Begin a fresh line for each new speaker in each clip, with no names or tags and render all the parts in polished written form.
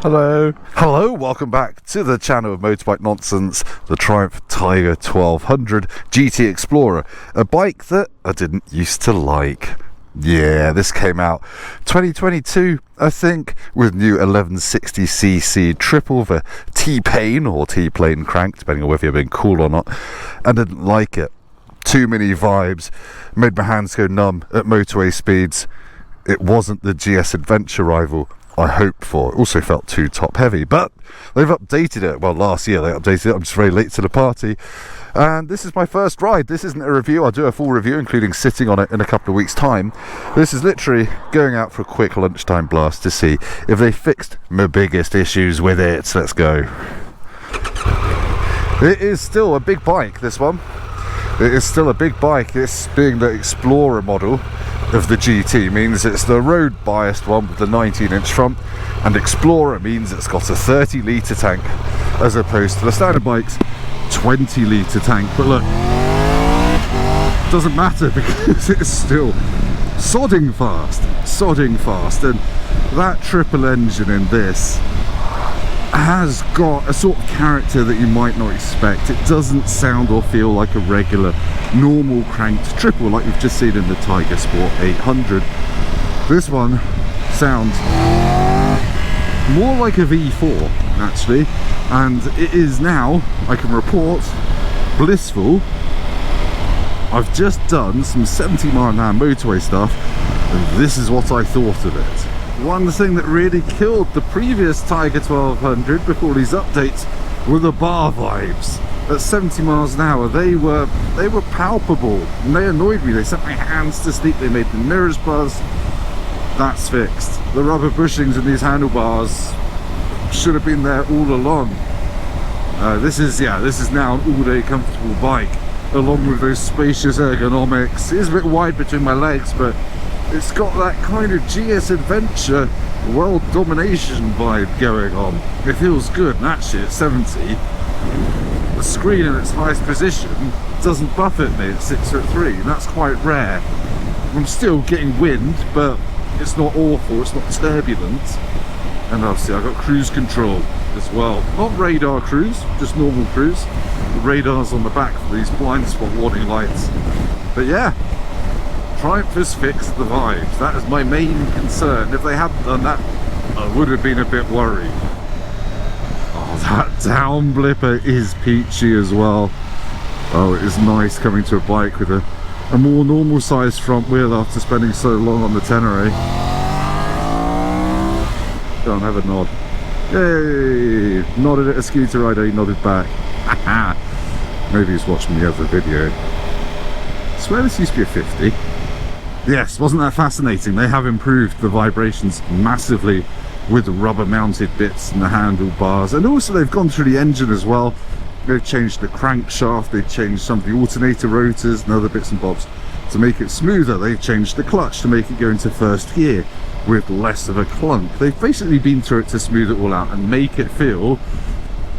Hello, welcome back to the channel of Motorbike Nonsense, the Triumph Tiger 1200 GT Explorer, a bike that I didn't used to like. Yeah, this came out 2022, I think, with new 1160cc triple for T-Pain or T-Plane crank, depending on whether you're being cool or not, and I didn't like it. Too many vibes, made my hands go numb at motorway speeds. It wasn't the GS Adventure rival I hoped for. It also felt too top heavy, but they've updated it. Well, last year they updated it. I'm just very late to the party, and this is my first ride. This isn't a review. I'll do a full review including sitting on it in a couple of weeks time. This is literally going out for a quick lunchtime blast to see if they fixed my biggest issues with it. Let's go. It is still a big bike, this one. It is still a big bike. This being the Explorer model of the GT means it's the road biased one with the 19-inch front, and Explorer means it's got a 30-litre tank as opposed to the standard bike's 20-litre tank. But look, doesn't matter because it's still sodding fast, and that triple engine in this has got a sort of character that you might not expect. It doesn't sound or feel like a regular normal cranked triple like you've just seen in the Tiger Sport 800. This one sounds more like a V4 actually, and it is now, I can report, blissful. I've just done some 70-mile-an-hour motorway stuff, and this is what I thought of it. One thing that really killed the previous Tiger 1200 before these updates were the bar vibes. At 70 miles an hour, they were palpable, and they annoyed me. They sent my hands to sleep. They made the mirrors buzz. That's fixed. The rubber bushings in these handlebars should have been there all along. This is now an all-day comfortable bike, along with those spacious ergonomics. It is a bit wide between my legs, but it's got that kind of GS Adventure world domination vibe going on. It feels good, and actually at 70, the screen in its highest position doesn't buffet me at 6'3", and that's quite rare. I'm still getting wind, but it's not awful, it's not turbulent. And obviously I've got cruise control as well. Not radar cruise, just normal cruise. The radar's on the back for these blind spot warning lights. But yeah, Triumph has fixed the vibes. That is my main concern. If they hadn't done that, I would have been a bit worried. Oh, that down blipper is peachy as well. Oh, it is nice coming to a bike with a more normal sized front wheel after spending so long on the Tenere. Go on, have a nod. Yay! Nodded at a scooter rider, he nodded back. Maybe he's watching the other video. I swear this used to be a 50. Yes, wasn't that fascinating? They have improved the vibrations massively with rubber mounted bits and the handlebars, and also they've gone through the engine as well. They've changed the crankshaft, they've changed some of the alternator rotors and other bits and bobs to make it smoother. They've changed the clutch to make it go into first gear with less of a clunk. They've basically been through it to smooth it all out and make it feel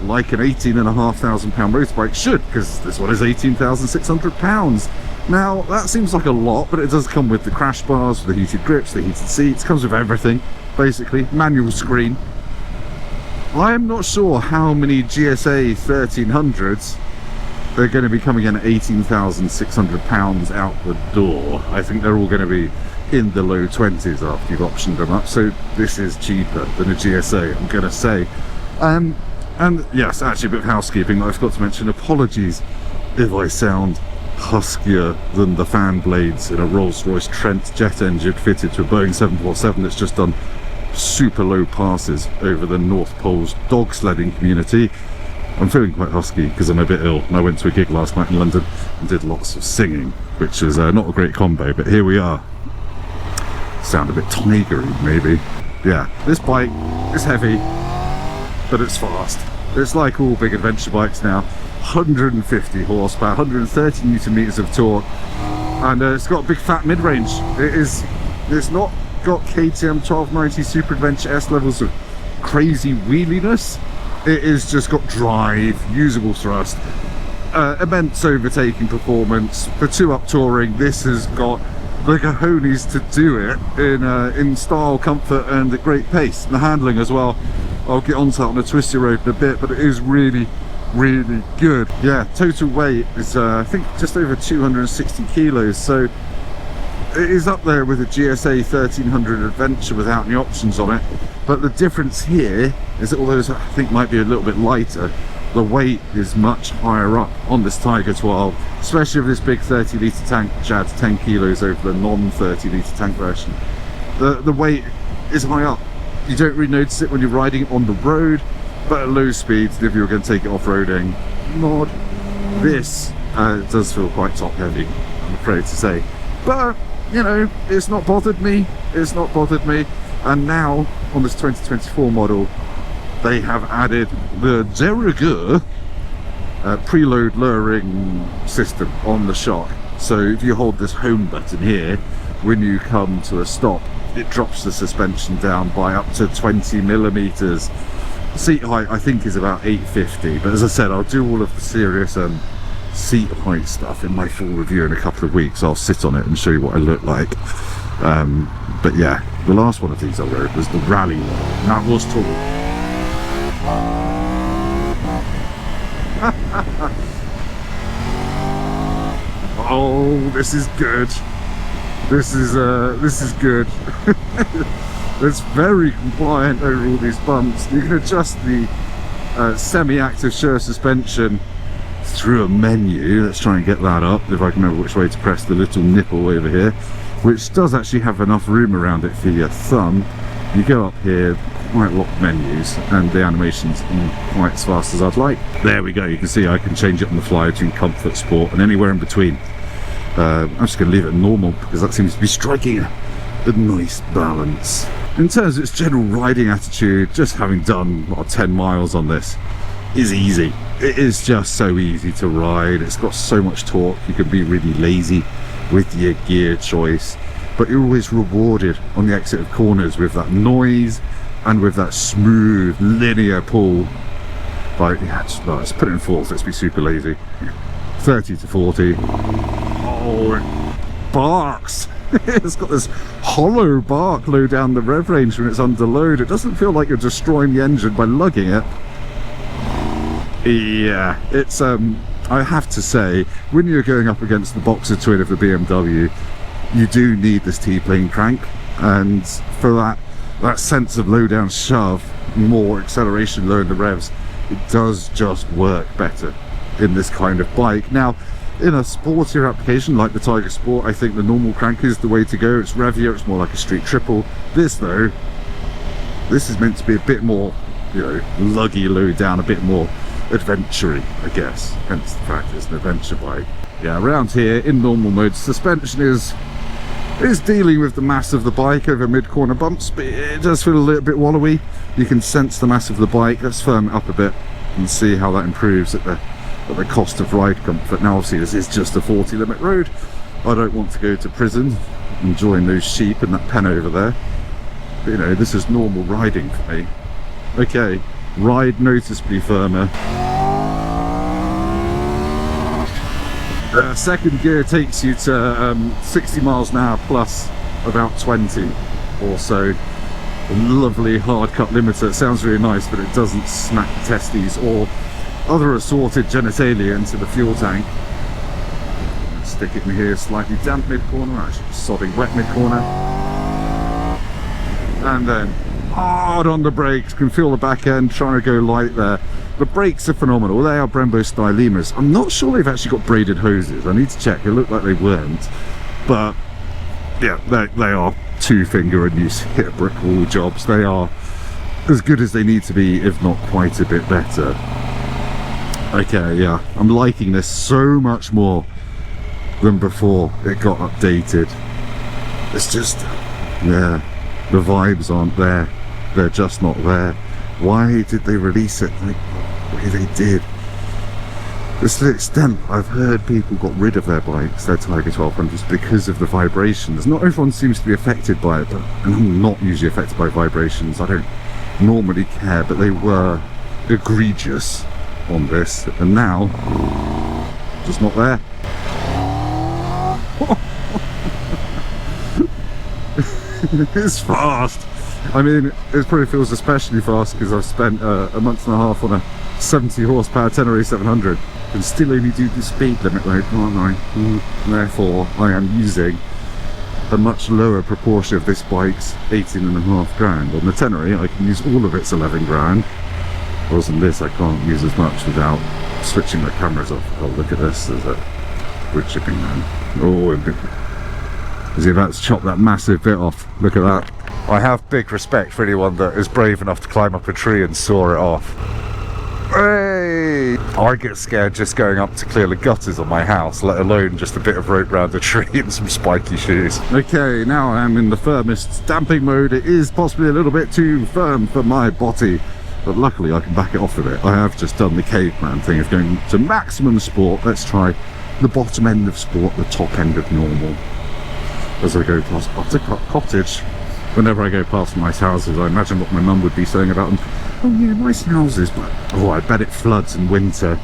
like an £18,500 motorbike should, because this one is £18,600. Now that seems like a lot, but it does come with the crash bars, the heated grips, the heated seats. Comes with everything basically. Manual screen. I am not sure how many GSA 1300s they're going to be coming in at £18,600 out the door. I think they're all going to be in the low 20s after you've optioned them up, so this is cheaper than a GSA, I'm going to say. And yes, actually a bit of housekeeping. I forgot to mention, apologies if I sound huskier than the fan blades in a Rolls-Royce Trent jet engine fitted to a Boeing 747 that's just done super low passes over the North Pole's dog sledding community. I'm feeling quite husky because I'm a bit ill, and I went to a gig last night in London and did lots of singing, which is not a great combo, but here we are. Sound a bit tigery maybe. Yeah, this bike is heavy, but it's fast. It's like all big adventure bikes now. 150 horsepower, 130 newton meters of torque, and it's got a big fat mid-range. It's not got KTM 1290 Super Adventure S levels of crazy wheeliness. It is just got drive, usable thrust, immense overtaking performance. For 2-up touring, this has got the cojones to do it in style, comfort, and at great pace. And the handling as well. I'll get onto that on a twisty road in a bit, but it is really, really good. Yeah, total weight is I think just over 260 kilos, so it is up there with a GSA 1300 Adventure without any options on it. But the difference here is that although I think might be a little bit lighter, the weight is much higher up on this Tiger 12, especially with this big 30 litre tank, which adds 10 kilos over the non 30 litre tank version. The weight is high up. You don't really notice it when you're riding it on the road, but at low speeds, if you're going to take it off-roading, mod, this does feel quite top heavy, I'm afraid to say. But you know, it's not bothered me. It's not bothered me. And now on this 2024 model, they have added the de rigueur preload lowering system on the shock. So if you hold this home button here, when you come to a stop, it drops the suspension down by up to 20 millimeters. Seat height I think is about 850, but as I said, I'll do all of the serious seat height stuff in my full review in a couple of weeks. I'll sit on it and show you what I look like. But yeah, the last one of these I rode was the rally one. That was tall. Oh, this is good. This is good. It's very compliant over all these bumps. You can adjust the semi-active Shure suspension through a menu. Let's try and get that up, if I can remember which way to press the little nipple over here, which does actually have enough room around it for your thumb. You go up here, quite a lot of menus, and the animation's quite as fast as I'd like. There we go, you can see I can change it on the fly between comfort, sport, and anywhere in between. I'm just going to leave it normal because that seems to be striking a nice balance. In terms of its general riding attitude, just having done 10 miles on this is easy. It is just so easy to ride. It's got so much torque. You can be really lazy with your gear choice, but you're always rewarded on the exit of corners with that noise and with that smooth linear pull. Like, yeah, let's put it in fourth. Let's be super lazy. 30 to 40. Oh, it barks. It's got this hollow bark low down the rev range when it's under load. It doesn't feel like you're destroying the engine by lugging it. Yeah, it's I have to say, when you're going up against the boxer twin of the BMW, you do need this T-plane crank, and for that sense of low down shove, more acceleration low in the revs, it does just work better in this kind of bike. Now, in a sportier application like the Tiger Sport, I think the normal crank is the way to go. It's revier, it's more like a street triple. This though, this is meant to be a bit more, you know, luggy, low down, a bit more adventure-y, I guess, hence the fact it's an adventure bike. Yeah, around here in normal mode, suspension is dealing with the mass of the bike over mid-corner bumps, but it does feel a little bit wallowy. You can sense the mass of the bike. Let's firm it up a bit and see how that improves at the cost of ride comfort. Now obviously this is just a 40 limit road. I don't want to go to prison and join those sheep and that pen over there, but you know, this is normal riding for me. Okay, ride noticeably firmer. Second gear takes you to 60 miles an hour plus about 20 or so. A lovely hard cut limiter. It sounds really nice, but it doesn't smack the testes or other assorted genitalia into the fuel tank. Stick it in here, slightly damp mid-corner, actually sodding wet mid-corner. And then hard on the brakes, can feel the back end trying to go light there. The brakes are phenomenal. They are Brembo Stylemas. I'm not sure they've actually got braided hoses. I need to check. It looked like they weren't. But yeah, they are two-finger and you hit a brick wall jobs. They are as good as they need to be, if not quite a bit better. Okay, yeah, I'm liking this so much more than before it got updated. It's just, yeah, the vibes aren't there. They're just not there. Why did they release it like the way they did? To the extent I've heard people got rid of their bikes, their Tiger 1200s, because of the vibrations. Not everyone seems to be affected by it, but and I'm not usually affected by vibrations. I don't normally care, but they were egregious on this, and now just not there. It's fast. I mean, it probably feels especially fast because I've spent a month and a half on a 70 horsepower Tenere 700 and still only do the speed limit though, can't I? Therefore, I am using a much lower proportion of this bike's 18.5 grand. On the Tenere, I can use all of its 11 grand. Whereas on this, I can't use as much without switching the cameras off. Oh, look at this, there's a wood chipping man. Oh, is he about to chop that massive bit off? Look at that. I have big respect for anyone that is brave enough to climb up a tree and saw it off. Hey! I get scared just going up to clear the gutters on my house, let alone just a bit of rope round a tree and some spiky shoes. Okay, now I am in the firmest stamping mode. It is possibly a little bit too firm for my body, but luckily I can back it off a bit. I have just done the caveman thing of going to maximum sport. Let's try the bottom end of sport, the top end of normal. As I go past Buttercup Cottage, whenever I go past nice houses, I imagine what my mum would be saying about them. Oh yeah, nice houses, but oh, I bet it floods in winter.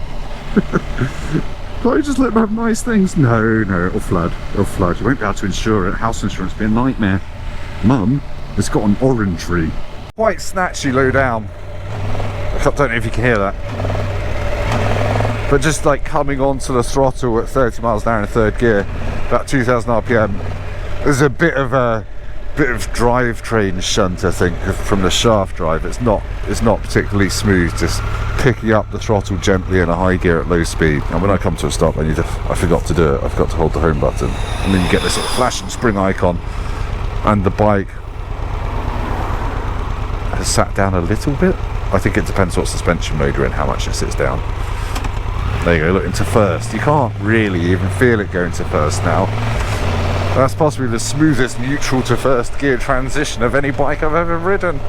Can't you just let them have nice things? No, it'll flood. It'll flood. You won't be able to insure it. House insurance will be a nightmare. Mum has got an orangery. Quite snatchy low down. I don't know if you can hear that. But just like coming onto the throttle at 30 miles an hour in third gear, about 2000 RPM, there's a bit of drivetrain shunt, I think, from the shaft drive. It's not particularly smooth, just picking up the throttle gently in a high gear at low speed. And when I come to a stop, I forgot to do it. I forgot to hold the home button, and then you get this sort of flashing spring icon, and the bike has sat down a little bit. I think it depends what suspension mode you're in, how much it sits down. There you go, look, into first. You can't really even feel it going to first now. That's possibly the smoothest neutral to first gear transition of any bike I've ever ridden.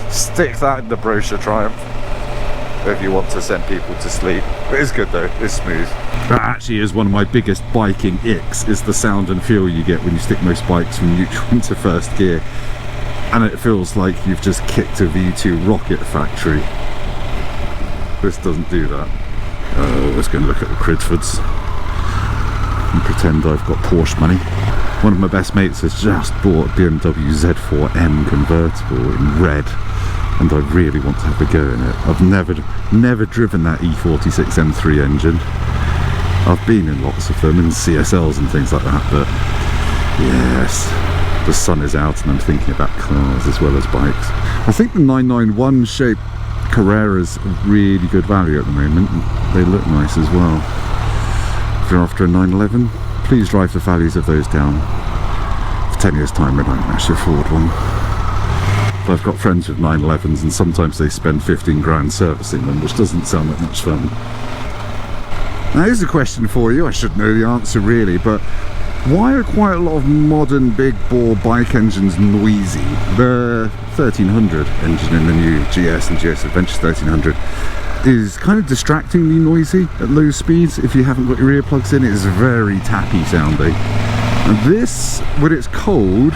Stick that in the brochure, Triumph, if you want to send people to sleep. It is good though, it's smooth. That actually is one of my biggest biking icks, is the sound and feel you get when you stick most bikes from neutral into first gear. And it feels like you've just kicked a V2 rocket factory. This doesn't do that. Let's go and look at the Cridfords and pretend I've got Porsche money. One of my best mates has just bought a BMW Z4M convertible in red, and I really want to have a go in it. I've never driven that E46 M3 engine. I've been in lots of them, in CSLs and things like that, but yes, the sun is out and I'm thinking about cars as well as bikes. I think the 991 shape Carreras are really good value at the moment. They look nice as well. If you're after a 911, please drive the values of those down. For 10 years time, I don't actually afford one. But I've got friends with 911s and sometimes they spend 15 grand servicing them, which doesn't sound that much fun. Now here's a question for you. I should know the answer really, but why are quite a lot of modern big bore bike engines noisy? The 1300 engine in the new GS and GS Adventure 1300 is kind of distractingly noisy at low speeds. If you haven't got your earplugs in, it is very tappy sounding. And this, when it's cold,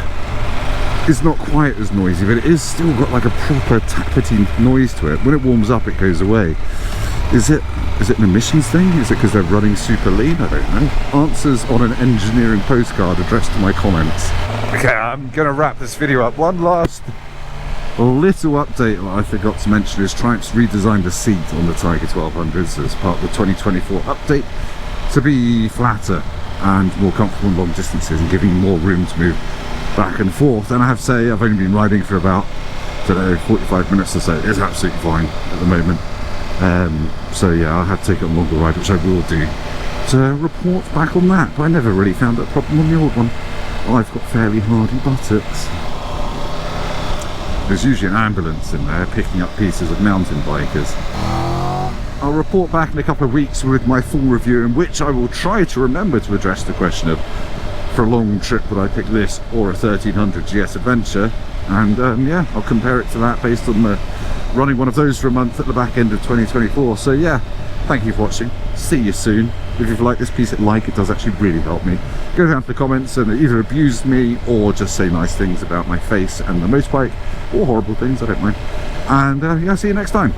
is not quite as noisy, but it is still got like a proper tappety noise to it. When it warms up, it goes away. Is it an emissions thing? Is it because they're running super lean? I don't know. Answers on an engineering postcard addressed to my comments. Okay, I'm gonna wrap this video up. One last little update that I forgot to mention is Triumph's redesigned the seat on the Tiger 1200s as part of the 2024 update to be flatter and more comfortable in long distances and giving more room to move back and forth. And I have to say, I've only been riding for about, I don't know, 45 minutes or so. It's absolutely fine at the moment. So yeah, I'll have to take it on a longer ride, which I will do, to report back on that. But I never really found that problem on the old one. I've got fairly hardy buttocks. There's usually an ambulance in there picking up pieces of mountain bikers. I'll report back in a couple of weeks with my full review, in which I will try to remember to address the question of, for a long trip, would I pick this or a 1300 GS Adventure? And yeah, I'll compare it to that based on the running one of those for a month at the back end of 2024. So yeah, thank you for watching. See you soon. If you've liked this piece, hit like. It does actually really help me. Go down to the comments and either abuse me or just say nice things about my face and the motorbike, or horrible things, I don't mind. And yeah, see you next time,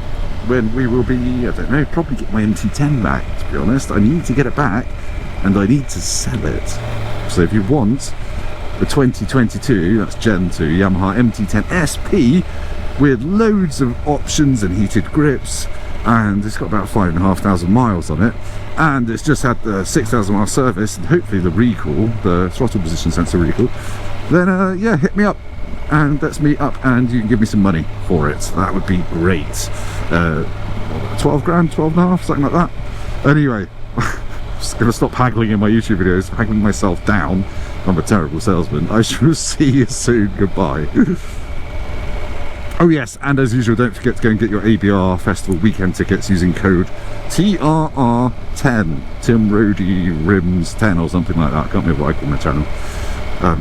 when we will be, I don't know, probably get my MT10 back, to be honest. I need to get it back and I need to sell it. So if you want the 2022, that's Gen 2 Yamaha MT-10 SP, with loads of options and heated grips, and it's got about 5,500 miles on it, and it's just had the 6,000 mile service and hopefully the recall, the throttle position sensor recall, then yeah, hit me up and let's meet up and you can give me some money for it. That would be great. 12 grand, 12 and a half, something like that. Anyway, I'm just gonna stop haggling in my YouTube videos, haggling myself down. I'm a terrible salesman. I shall see you soon. Goodbye. Oh yes, and as usual, don't forget to go and get your ABR Festival weekend tickets using code TRR10, Tim Roddy Rims 10 or something like that. I can't remember what I call my channel.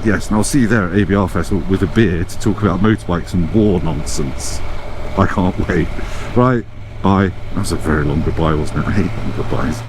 Yes, and I'll see you there at ABR Festival with a beer to talk about motorbikes and war nonsense. I can't wait. Right, bye. That was a very long goodbye, wasn't it? I hate long goodbyes.